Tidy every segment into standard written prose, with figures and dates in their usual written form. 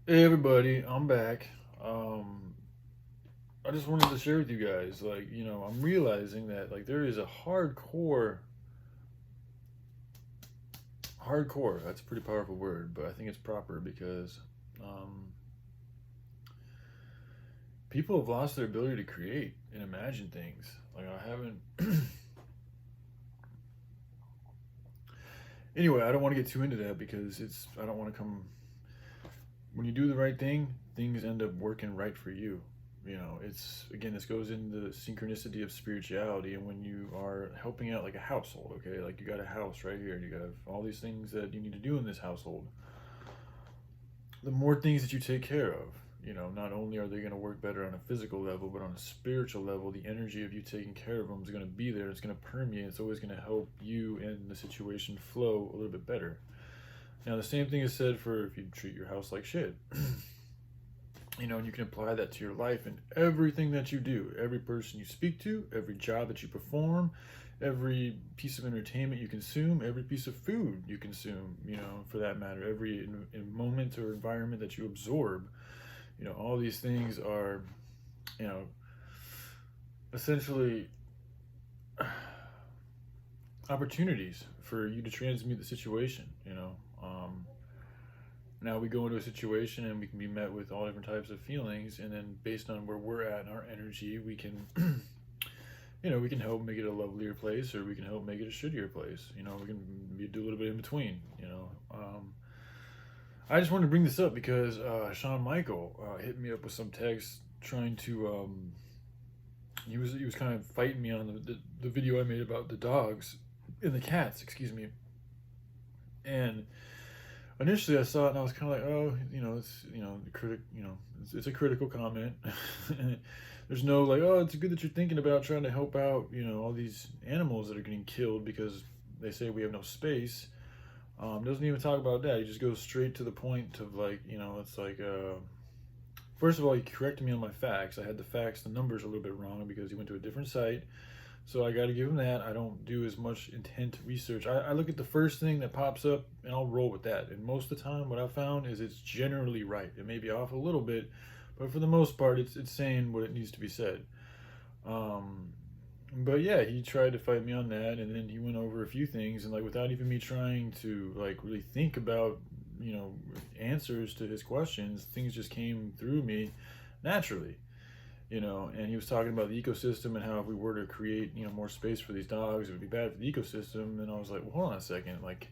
Hey everybody, I'm back. Um, I just wanted to share with you guys, I'm realizing that there is a hardcore. That's a pretty powerful word, but I think it's proper because um, people have lost their ability to create and imagine things. Like I haven't. Anyway, I don't want to get too into that because I don't want to come. When you do the right thing, things end up working right for you. It's again, this goes into the synchronicity of spirituality. And when you are helping out like a household, okay, like you got a house right here and you got all these things that you need to do in this household, the more things that you take care of, not only are they going to work better on a physical level, but on a spiritual level, the energy of you taking care of them is going to be there. It's going to permeate. It's always going to help you and the situation flow a little bit better. Now, the same thing is said for if you treat your house like shit. And you can apply that to your life and everything that you do, every person you speak to, every job that you perform, every piece of entertainment you consume, every piece of food you consume, for that matter, every moment or environment that you absorb. All these things are, you know, essentially opportunities for you to transmute the situation. Now we go into a situation and we can be met with all different types of feelings, and then based on where we're at in our energy, we can we can help make it a lovelier place, or we can help make it a shittier place. We can do a little bit in between. I just wanted to bring this up because Sean Michael hit me up with some text trying to he was kind of fighting me on the video I made about the dogs and the cats, excuse me. And initially I saw it and I was kind of like, oh, it's it's a critical comment. There's no like, oh, it's good that you're thinking about trying to help out, all these animals that are getting killed because they say we have no space. Doesn't even talk about that. He just goes straight to the point of like, it's like, first of all, he corrected me on my facts. I had the numbers a little bit wrong because he went to a different site. So I got to give him that. I don't do as much intent research. I look at the first thing that pops up and I'll roll with that. And most of the time, what I've found is it's generally right. It may be off a little bit, but for the most part, it's saying what it needs to be said. Um, but yeah, he tried to fight me on that, and then he went over a few things, and like without even me trying to like really think about answers to his questions, things just came through me naturally. And he was talking about the ecosystem and how if we were to create, more space for these dogs, it would be bad for the ecosystem. And I was like, well, hold on a second. Like,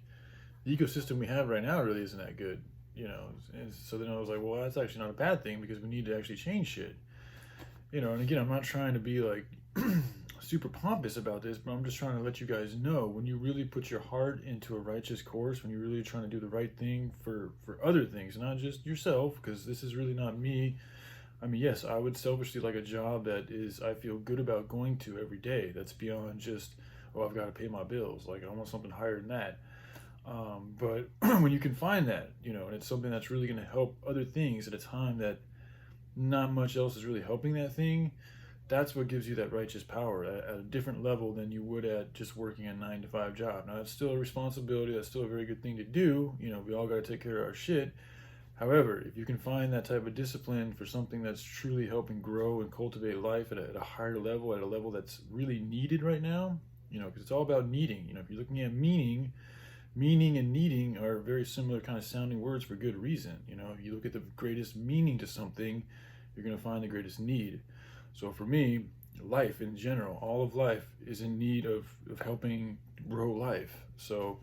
the ecosystem we have right now really isn't that good. And so then I was like, well, that's actually not a bad thing because we need to actually change shit. And again, I'm not trying to be like super pompous about this, but I'm just trying to let you guys know when you really put your heart into a righteous course, when you're really trying to do the right thing for other things, not just yourself, because this is really not me. I mean, yes, I would selfishly like a job that is I feel good about going to every day. That's beyond just, oh, I've got to pay my bills. Like I want something higher than that. But when you can find that, and it's something that's really going to help other things at a time that not much else is really helping that thing, that's what gives you that righteous power at a different level than you would at just working a 9 to 5 job. Now, that's still a responsibility. That's still a very good thing to do. We all got to take care of our shit. However, if you can find that type of discipline for something that's truly helping grow and cultivate life at a higher level, at a level that's really needed right now, because it's all about needing. If you're looking at meaning and needing are very similar kind of sounding words for good reason. If you look at the greatest meaning to something, you're going to find the greatest need. So for me, life in general, all of life is in need of helping grow life. So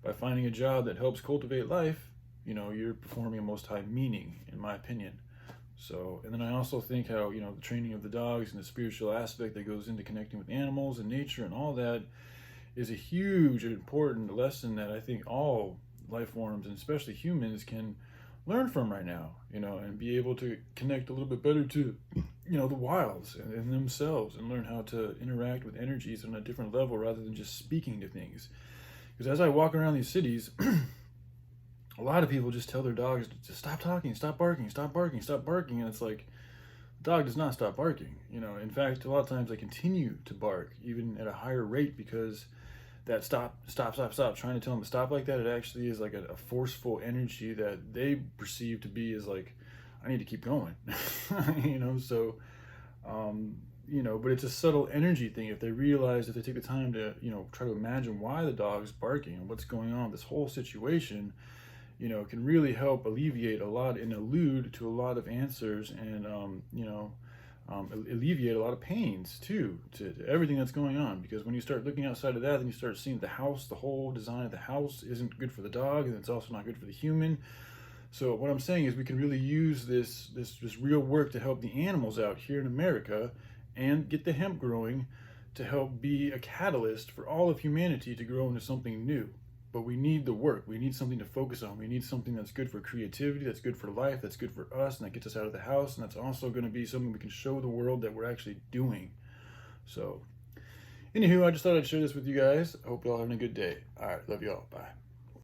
by finding a job that helps cultivate life, you're performing a most high meaning, in my opinion. So, and then I also think how, the training of the dogs and the spiritual aspect that goes into connecting with animals and nature and all that is a huge and important lesson that I think all life forms, and especially humans, can learn from right now, and be able to connect a little bit better to, the wilds and themselves, and learn how to interact with energies on a different level rather than just speaking to things. Because as I walk around these cities, a lot of people just tell their dogs to stop talking, stop barking, stop barking, stop barking, and it's like the dog does not stop barking. In fact, a lot of times they continue to bark even at a higher rate because that stop, trying to tell them to stop like that, it actually is like a forceful energy that they perceive to be as like, I need to keep going. You know, so you know, but it's a subtle energy thing. If they realize, if they take the time to, you know, try to imagine why the dog's barking and what's going on, this whole situation, you know, can really help alleviate a lot and allude to a lot of answers, and you know, alleviate a lot of pains too, to everything that's going on. Because when you start looking outside of that, then you start seeing the house, the whole design of the house isn't good for the dog, and it's also not good for the human. So what I'm saying is we can really use this real work to help the animals out here in America, and get the hemp growing to help be a catalyst for all of humanity to grow into something new. But we need the work. We need something to focus on. We need something that's good for creativity, that's good for life, that's good for us, and that gets us out of the house, and that's also going to be something we can show the world that we're actually doing. So, anywho, I just thought I'd share this with you guys. I hope you're all having a good day. All right, love you all. Bye.